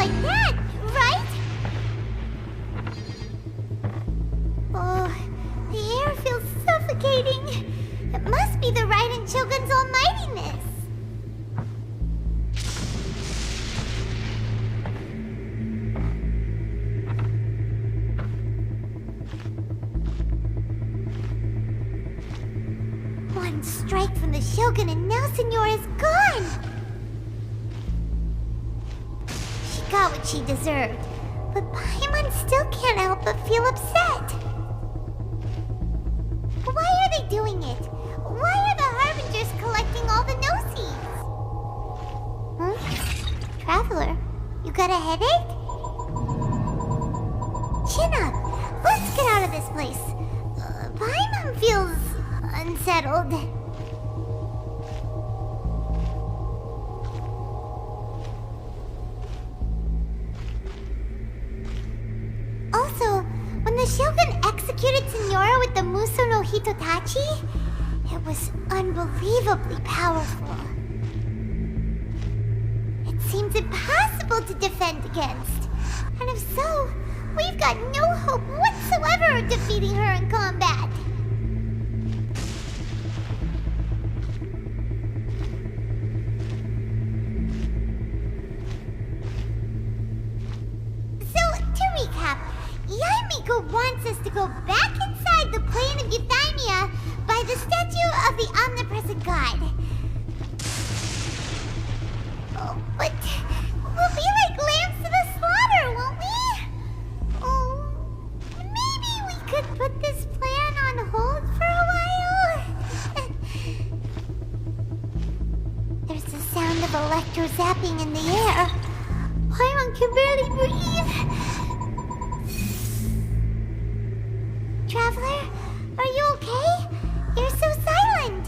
like that, right? Oh, the air feels suffocating. It must be the Raiden Shogun's almightiness. One strike from the Shogun and now Senora is gone! She got what she deserved, but Paimon still can't help but feel upset. Why are they doing it? Why are the Harbingers collecting all the no-seeds? Huh? Traveler, you got a headache? Chin up! Let's get out of this place. Paimon feels unsettled. Also, when the Shogun executed Senora with the Muso no Hitotachi, it was unbelievably powerful. It seems impossible to defend against. And if so, we've got no hope whatsoever of defeating her in combat. Yaimiko wants us to go back inside the plane of Euthymia by the statue of the Omnipresent God. Oh, but we'll be like lambs to the slaughter, won't we? Oh, maybe we could put this plan on hold for a while? There's the sound of electro zapping in the air. Paimon can barely breathe. Traveler, are you okay? You're so silent.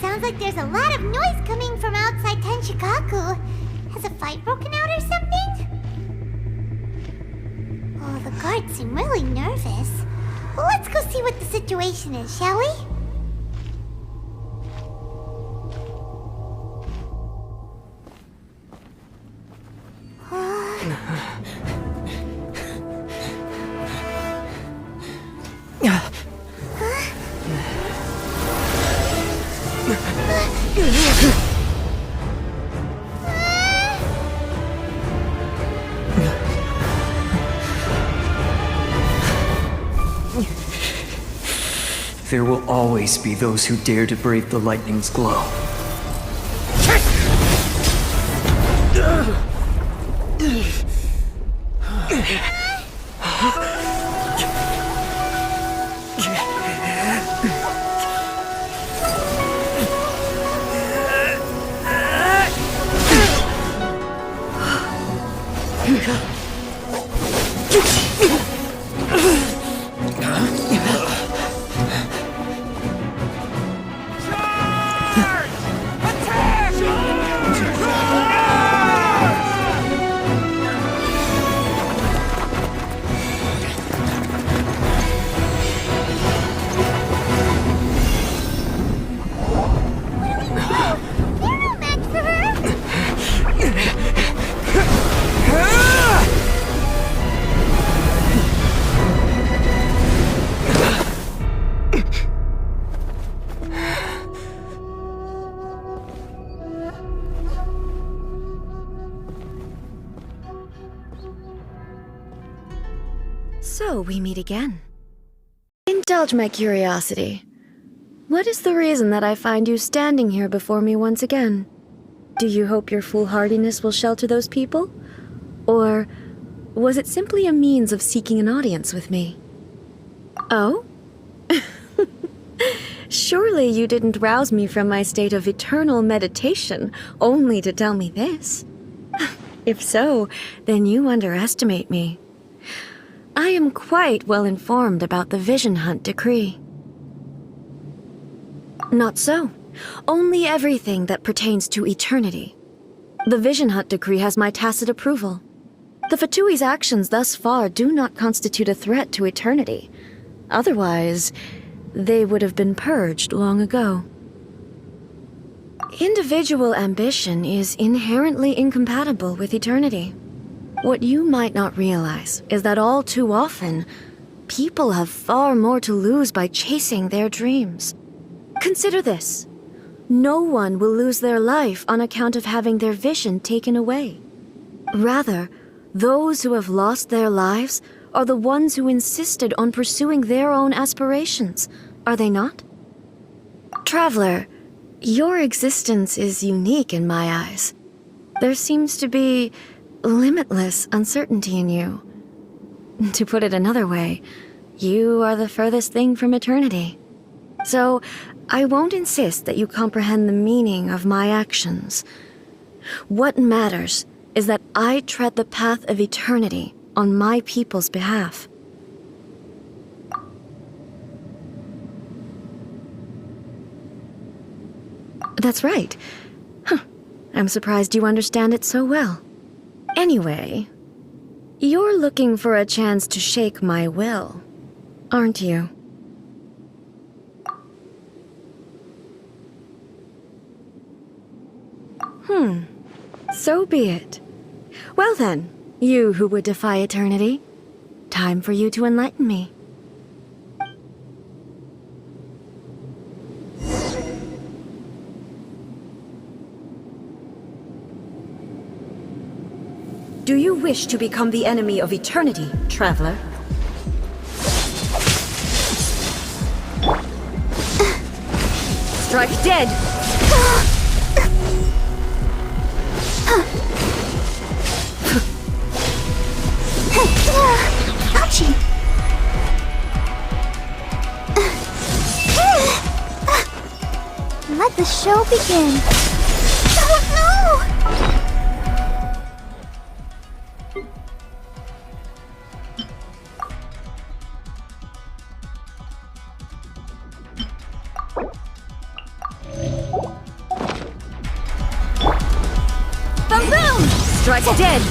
Sounds like there's a lot of noise coming from outside Tenshikaku. Has a fight broken out or something? Oh, the guards seem really nervous. Well, let's go see what the situation is, shall we? There will always be those who dare to brave the lightning's glow. So, we meet again. Indulge my curiosity. What is the reason that I find you standing here before me once again? Do you hope your foolhardiness will shelter those people? Or was it simply a means of seeking an audience with me? Oh? Surely you didn't rouse me from my state of eternal meditation only to tell me this. If so, then you underestimate me. I am quite well informed about the Vision Hunt decree. Not so. Only everything that pertains to eternity. The Vision Hunt decree has my tacit approval. The Fatui's actions thus far do not constitute a threat to eternity. Otherwise, they would have been purged long ago. Individual ambition is inherently incompatible with eternity. What you might not realize is that all too often, people have far more to lose by chasing their dreams. Consider this. No one will lose their life on account of having their vision taken away. Rather, those who have lost their lives are the ones who insisted on pursuing their own aspirations, are they not? Traveler, your existence is unique in my eyes. There seems to be limitless uncertainty in you. To put it another way, you are the furthest thing from eternity. So, I won't insist that you comprehend the meaning of my actions. What matters is that I tread the path of eternity on my people's behalf. That's right. I'm surprised you understand it so well. Anyway, you're looking for a chance to shake my will, aren't you? So be it. Well then, you who would defy eternity, time for you to enlighten me. Do you wish to become the enemy of eternity, traveler? Strike dead! Ouchie! Let the show begin. Oh no! Boom boom! Strike dead!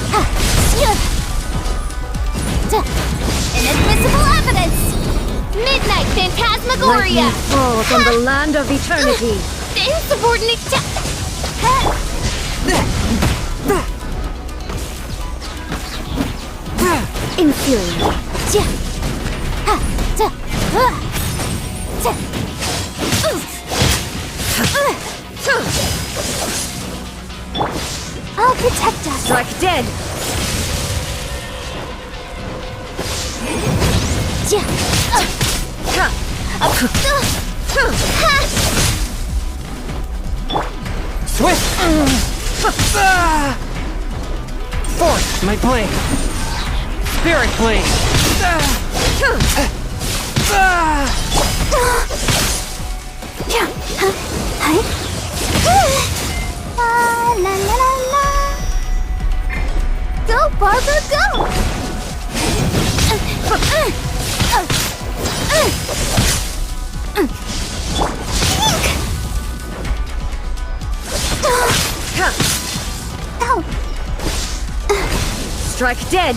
Inadmissible evidence! Midnight Phantasmagoria! Lightning fall from the land of eternity! The insubordinate Inferior. I'll protect us! Strike dead! Swift! Force my blade! Spirit blade! La la la la! Go, Barbara, go! Ow! Strike dead!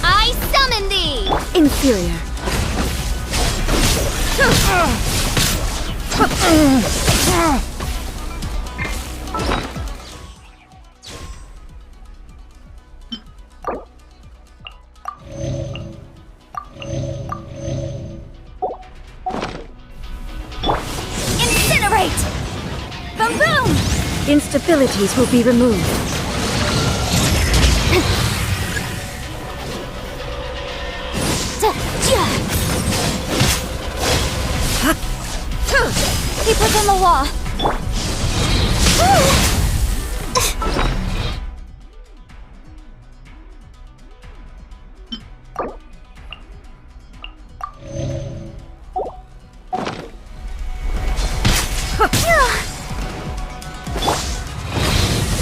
I summon thee! Inferior. Incinerate! Boom boom! Instabilities will be removed. Keep within the wall.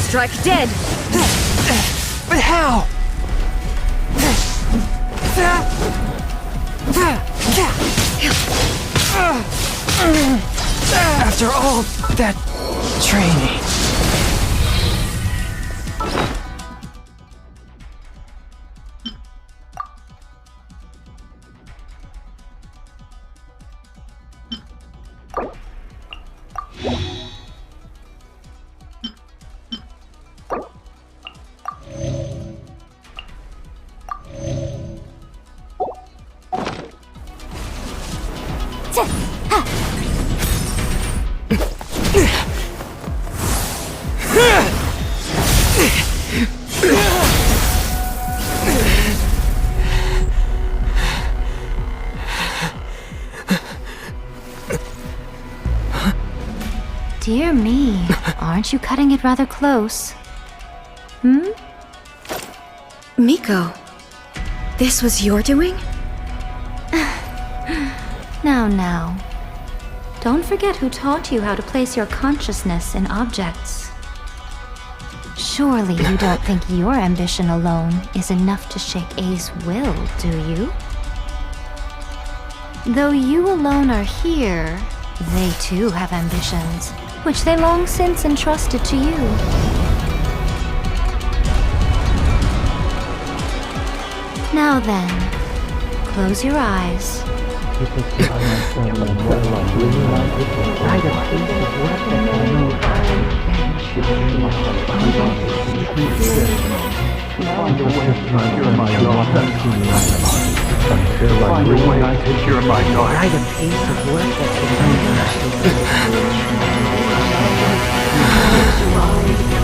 Strike dead! But how? After all that training. Dear me, aren't you cutting it rather close? Miko, this was your doing? Now. Don't forget who taught you how to place your consciousness in objects. Surely you don't think your ambition alone is enough to shake A's will, do you? Though you alone are here, they too have ambitions, which they long since entrusted to you. Now then, close your eyes.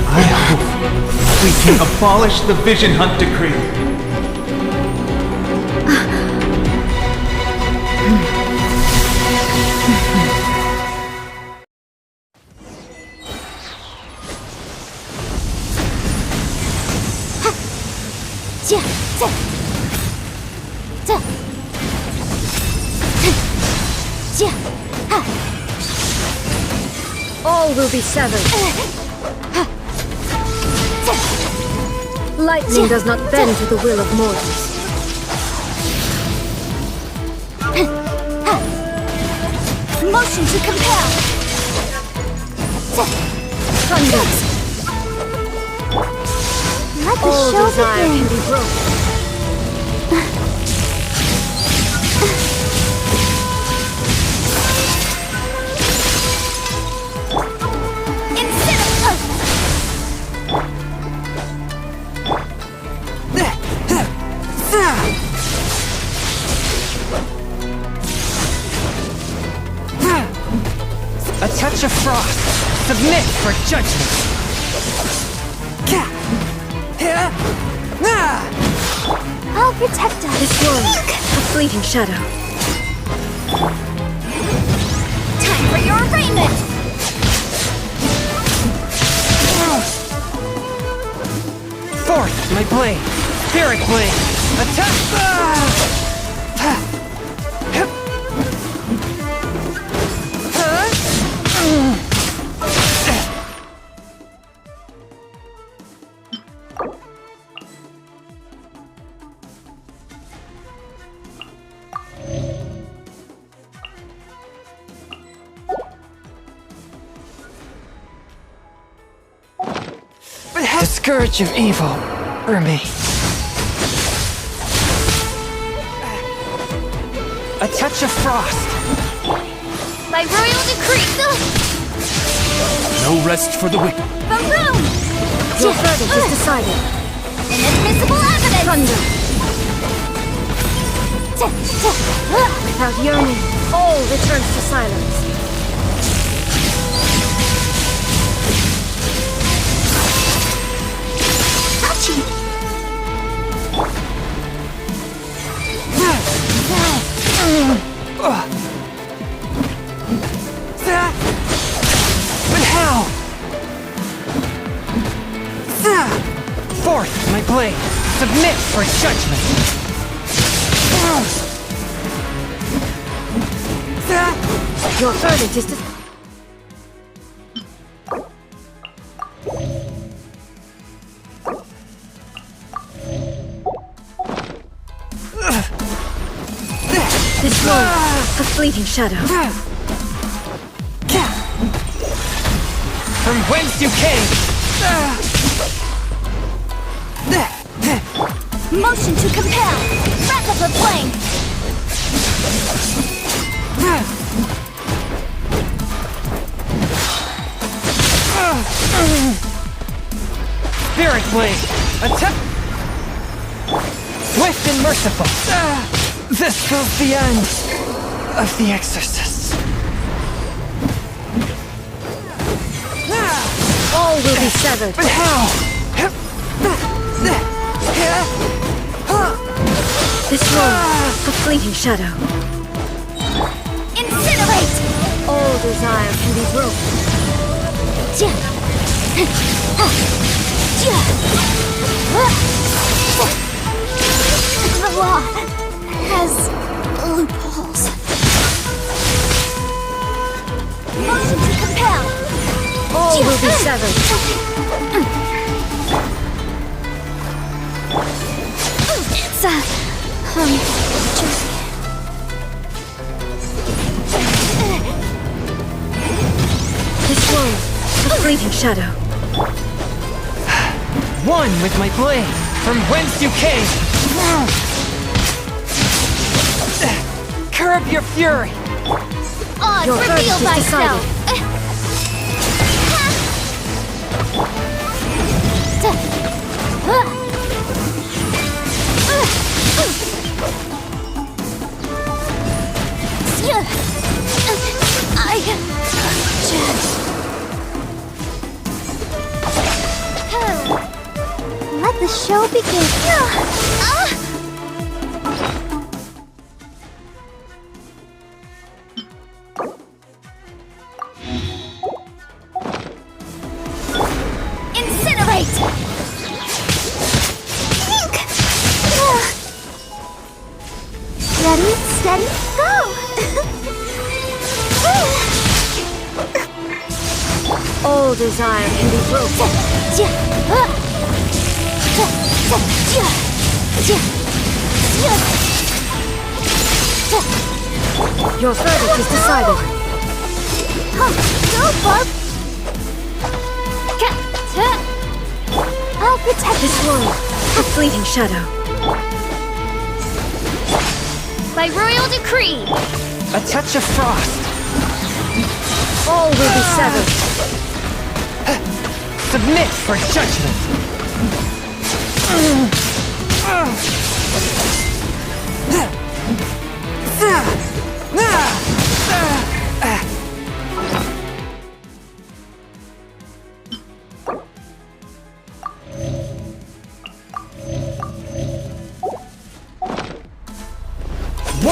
I hope we can abolish the Vision Hunt Decree. All will be severed. Lightning does not bend to the will of mortals. Motion to compel! Thunder! Let the All show desire begin! can be broken. A touch of frost. Submit for judgment. I'll protect us! This world, a fleeting shadow. Time for your arraignment! Forth, my blade. Spirit blade. Attack! The scourge of evil remains. A touch of frost. By royal decree! No rest for the wicked. Boom! Your verdict is decided. Inadmissible evidence! Thunder! Without yearning, all returns to silence. But how? Forth, my blade. Submit for judgment. Your verdict is decided. This world, a fleeting shadow. From whence you came. Motion to compel! Wrath of the flame! Spirit blade. Attack. Swift and merciful. This spells the end. of the exorcists. All will be severed. But how? This one, a fleeting shadow. Incinerate! All desire can be broken. The law has loopholes. Motion to compel! All will be severed. It's a... This one, a fleeting shadow. One with my blade, from whence you came. Curb your fury. Odds Your verdict reveal is thyself! Let the show begin. Incinerate! Ready, steady, go! All desire can be broken. Your verdict is decided. Go, Barb! I'll protect This one, a fleeting shadow. by royal decree! A touch of frost. All will be severed. Submit for judgment.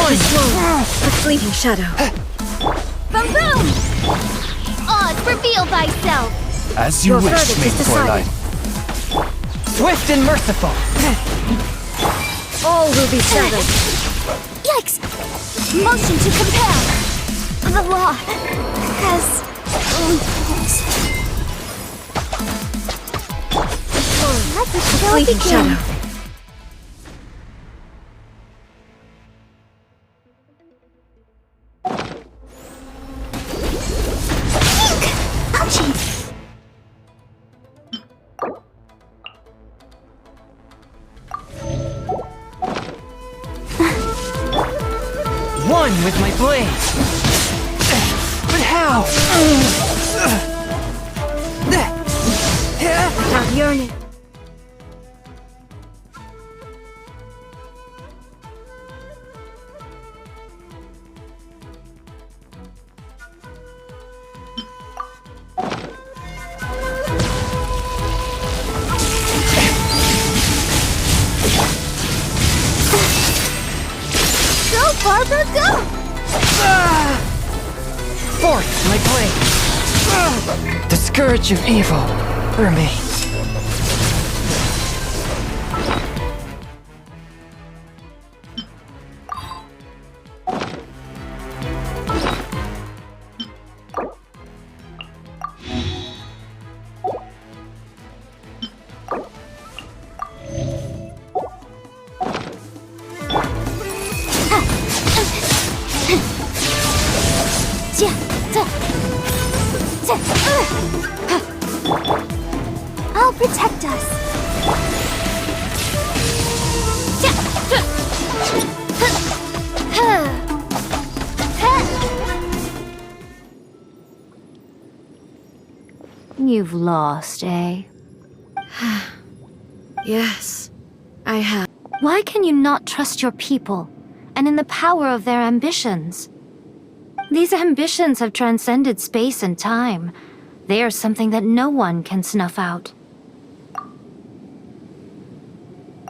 This one, a fleeting shadow. Boom boom! Odds reveal thyself! As you Your wish, verdict Maid is decided. Coraline. Swift and merciful. All will be severed. Yikes! Motion to compel! The law has loopholes. Let the show Fleeting begin. shadow. Ouchie! One with my blade. But how? Without yearning. Go, Barbara, go! Forth my blade. The scourge of evil remains. I'll protect us. You've lost, eh? Yes, I have. Why can you not trust your people, and in the power of their ambitions? These ambitions have transcended space and time. They are something that no one can snuff out.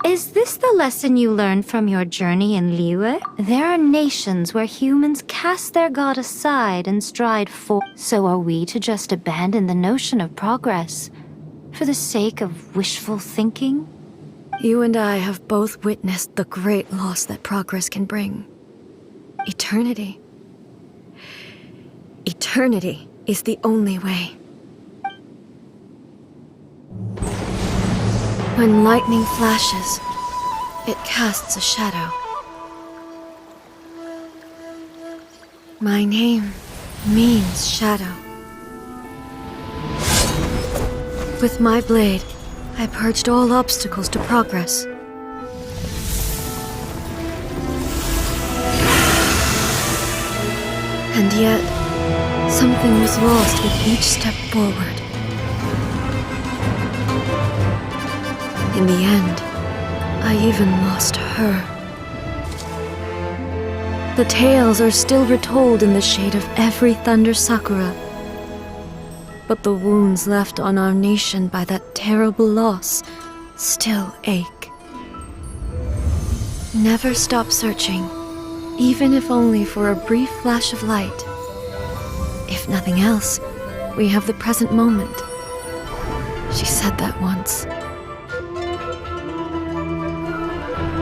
Is this the lesson you learned from your journey in Liyue? There are nations where humans cast their god aside and stride forward. So are we to just abandon the notion of progress for the sake of wishful thinking? You and I have both witnessed the great loss that progress can bring. Eternity. Eternity is the only way. When lightning flashes, it casts a shadow. My name means shadow. With my blade, I purged all obstacles to progress. And yet, something was lost with each step forward. In the end, I even lost her. The tales are still retold in the shade of every Thunder Sakura. But the wounds left on our nation by that terrible loss still ache. Never stop searching, even if only for a brief flash of light. If nothing else, we have the present moment. She said that once.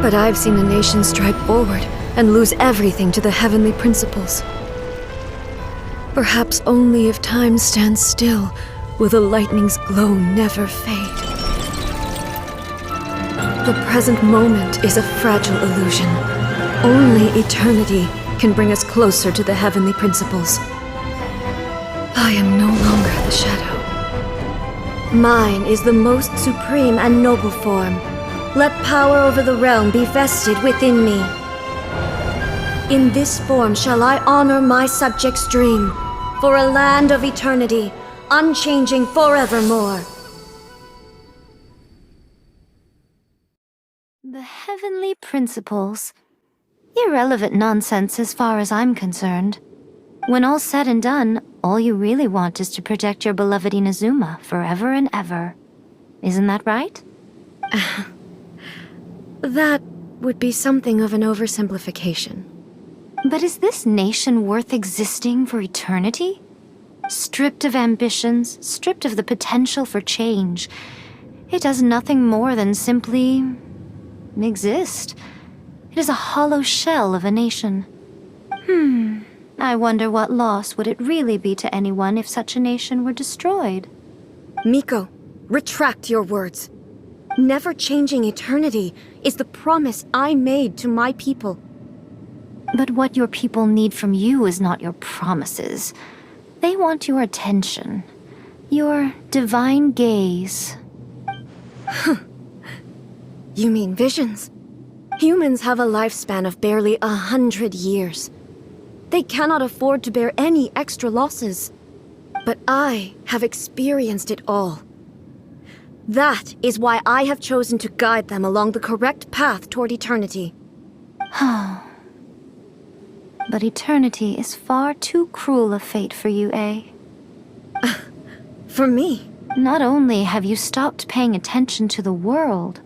But I've seen a nation stride forward and lose everything to the heavenly principles. Perhaps only if time stands still will the lightning's glow never fade. The present moment is a fragile illusion. Only eternity can bring us closer to the heavenly principles. I am no longer the shadow. Mine is the most supreme and noble form. Let power over the realm be vested within me. In this form shall I honor my subjects' dream, for a land of eternity, unchanging forevermore. The heavenly principles. Irrelevant nonsense as far as I'm concerned. When all's said and done, all you really want is to protect your beloved Inazuma forever and ever. Isn't that right? That would be something of an oversimplification. But is this nation worth existing for eternity? Stripped of ambitions, stripped of the potential for change, it does nothing more than simply exist. It is a hollow shell of a nation. I wonder what loss would it really be to anyone if such a nation were destroyed? Miko, retract your words. Never changing eternity is the promise I made to my people. But what your people need from you is not your promises. They want your attention. Your divine gaze. You mean visions? Humans have a lifespan of barely 100 years. They cannot afford to bear any extra losses. But I have experienced it all. That is why I have chosen to guide them along the correct path toward eternity. But eternity is far too cruel a fate for you, eh? For me? Not only have you stopped paying attention to the world,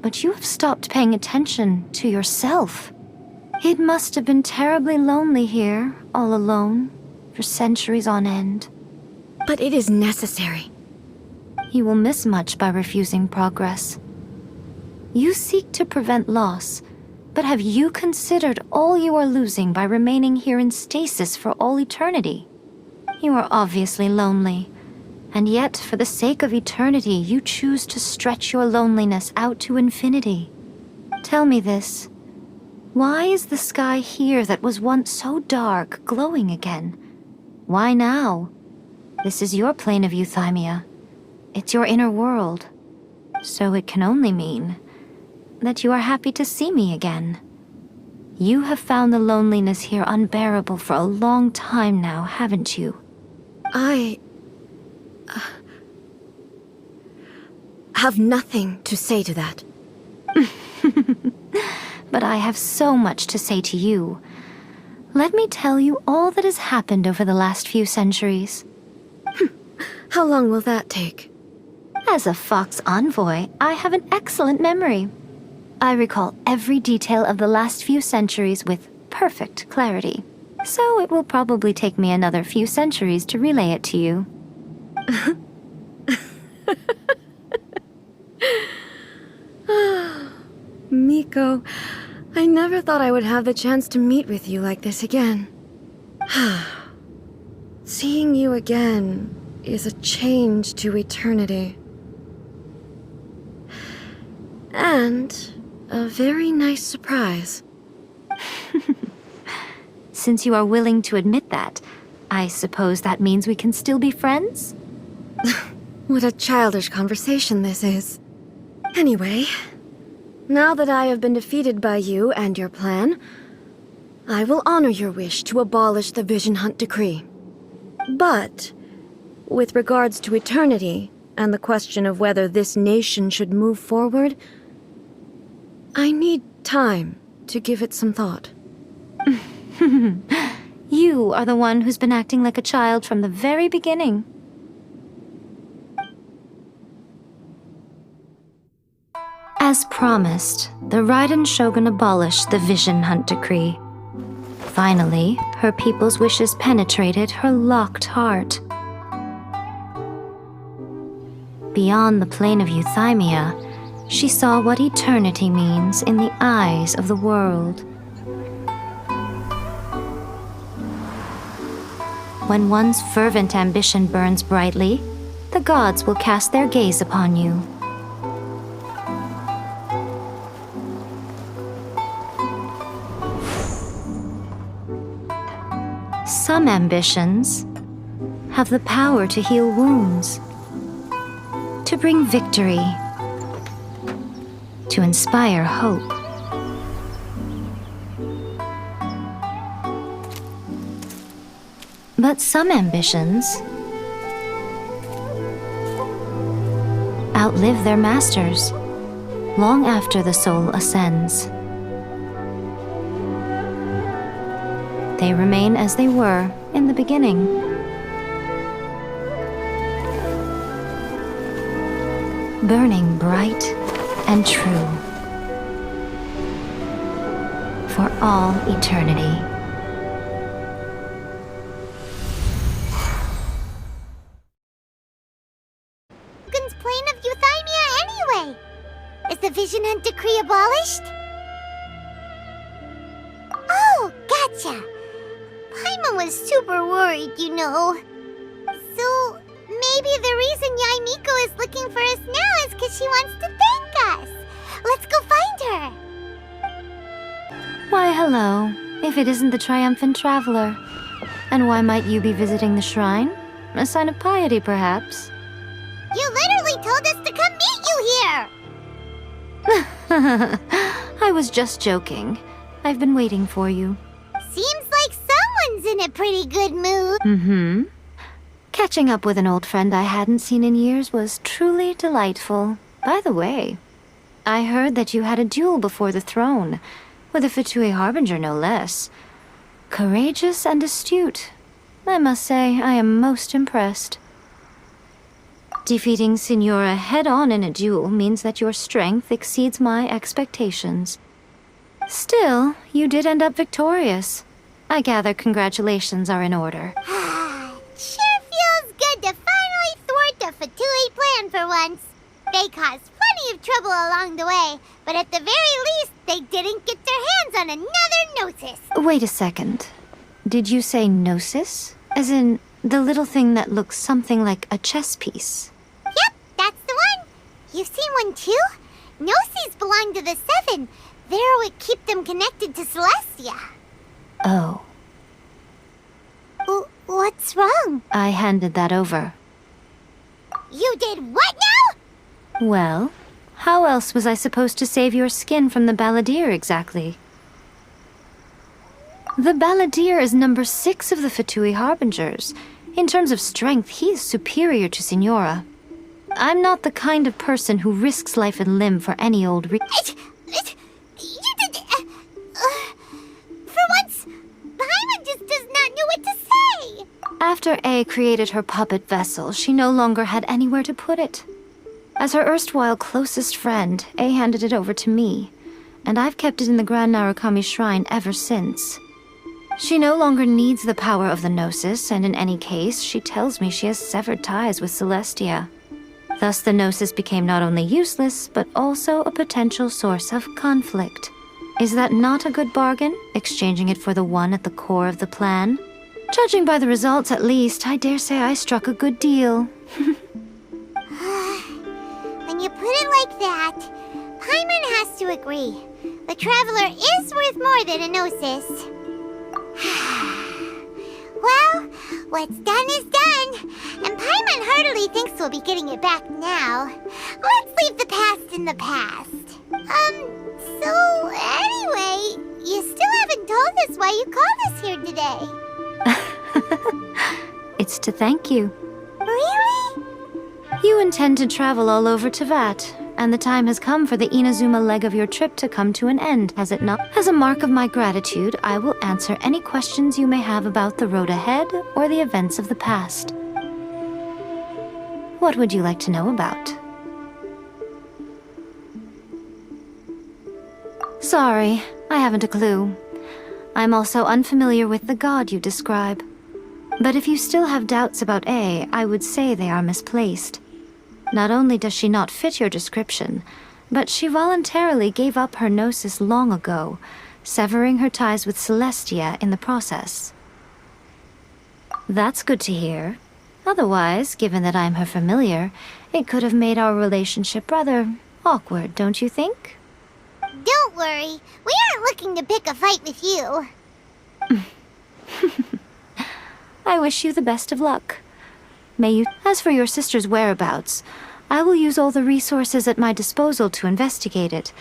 but you have stopped paying attention to yourself. It must have been terribly lonely here, all alone, for centuries on end. But it is necessary. You will miss much by refusing progress. You seek to prevent loss, but have you considered all you are losing by remaining here in stasis for all eternity? You are obviously lonely, and yet for the sake of eternity you choose to stretch your loneliness out to infinity. Tell me this. Why is the sky here that was once so dark glowing again? Why now? This is your plane of euthymia. It's your inner world. So it can only mean that you are happy to see me again. You have found the loneliness here unbearable for a long time now, haven't you? I have nothing to say to that. But I have so much to say to you. let me tell you all that has happened over the last few centuries. How long will that take? As a Fox envoy, I have an excellent memory. I recall every detail of the last few centuries with perfect clarity. So it will probably take me another few centuries to relay it to you. Miko, I never thought I would have the chance to meet with you like this again. Seeing you again is a change to eternity. And a very nice surprise. Since you are willing to admit that, I suppose that means we can still be friends? What a childish conversation this is. Anyway, now that I have been defeated by you and your plan, I will honor your wish to abolish the Vision Hunt Decree. But, with regards to eternity and the question of whether this nation should move forward, I need time to give it some thought. You are the one who's been acting like a child from the very beginning. As promised, the Raiden Shogun abolished the Vision Hunt Decree. Finally, her people's wishes penetrated her locked heart. Beyond the plane of Euthymia, she saw what eternity means in the eyes of the world. When one's fervent ambition burns brightly, the gods will cast their gaze upon you. Some ambitions have the power to heal wounds, to bring victory, to inspire hope. But some ambitions outlive their masters long after the soul ascends. They remain as they were in the beginning. Burning bright and true for all eternity. Shogun's plane of Euthymia anyway? Is the Vision Hunt Decree abolished? Oh, gotcha. Paimon was super worried, you know. So, maybe the reason Yae Miko is looking for us now is because she wants to thank us. Let's go find her. Why, hello, if it isn't the triumphant traveler. And why might you be visiting the shrine? A sign of piety, perhaps? You literally told us to come meet you here. I was just joking. I've been waiting for you. Seems like someone's in a pretty good mood. Mm-hmm. Catching up with an old friend I hadn't seen in years was truly delightful. By the way, I heard that you had a duel before the throne, with a Fatui Harbinger no less. Courageous and astute. I must say, I am most impressed. Defeating Signora head-on in a duel means that your strength exceeds my expectations. Still, you did end up victorious. I gather congratulations are in order. Sure feels good to finally thwart the Fatui plan for once. They caused plenty of trouble along the way, but at the very least, they didn't get their hands on another Gnosis. Wait a second. Did you say Gnosis? As in, the little thing that looks something like a chess piece? Yep, that's the one. You've seen one too? Gnosis belong to the Seven. They're what keep them connected to Celestia. Oh. What's wrong? I handed that over. You did what now? Well, how else was I supposed to save your skin from the Balladeer exactly? The Balladeer is number 6 of the Fatui Harbingers. In terms of strength, he is superior to Signora. I'm not the kind of person who risks life and limb for any old You did... For once, Paimon After A created her puppet vessel, she no longer had anywhere to put it. As her erstwhile closest friend, A handed it over to me, and I've kept it in the Grand Narukami Shrine ever since. She no longer needs the power of the Gnosis, and in any case, she tells me she has severed ties with Celestia. Thus the Gnosis became not only useless, but also a potential source of conflict. Is that not a good bargain, exchanging it for the one at the core of the plan? Judging by the results, at least, I dare say I struck a good deal. When you put it like that, Paimon has to agree. The Traveler is worth more than a Gnosis. Well, what's done is done, and Paimon heartily thinks we'll be getting it back now. Let's leave the past in the past. So anyway, you still haven't told us why you called us here today. It's to thank you. Really? You intend to travel all over Teyvat, and the time has come for the Inazuma leg of your trip to come to an end, has it not? As a mark of my gratitude, I will answer any questions you may have about the road ahead or the events of the past. What would you like to know about? Sorry, I haven't a clue. I'm also unfamiliar with the god you describe. But if you still have doubts about A, I would say they are misplaced. Not only does she not fit your description, but she voluntarily gave up her Gnosis long ago, severing her ties with Celestia in the process. That's good to hear. Otherwise, given that I'm her familiar, it could have made our relationship rather awkward, don't you think? Don't worry, we aren't looking to pick a fight with you. I wish you the best of luck. May you... As for your sister's whereabouts, I will use all the resources at my disposal to investigate it,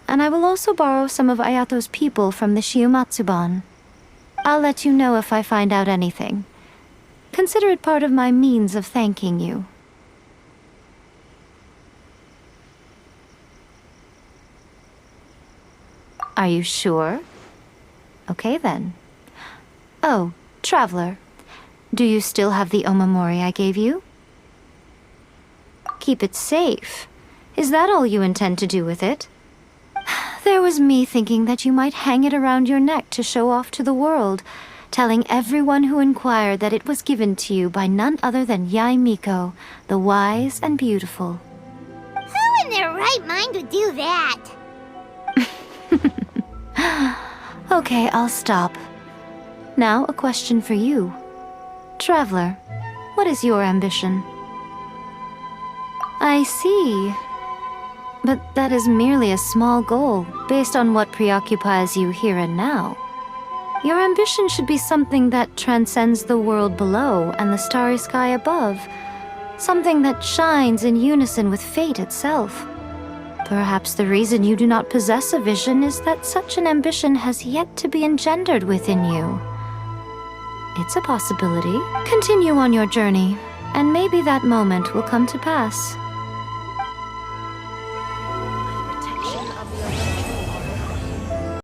and I will also borrow some of Ayato's people from the Shiumatsuban. I'll let you know if I find out anything. Consider it part of my means of thanking you. Are you sure? Okay then. Oh, Traveler. Do you still have the Omamori I gave you? Keep it safe. Is that all you intend to do with it? There was me thinking that you might hang it around your neck to show off to the world, telling everyone who inquired that it was given to you by none other than Yae Miko, the wise and beautiful. Who in their right mind would do that? Okay, I'll stop. Now, a question for you. Traveler, what is your ambition? I see. But that is merely a small goal, based on what preoccupies you here and now. Your ambition should be something that transcends the world below and the starry sky above. Something that shines in unison with fate itself. Perhaps the reason you do not possess a vision is that such an ambition has yet to be engendered within you. It's a possibility. Continue on your journey, and maybe that moment will come to pass.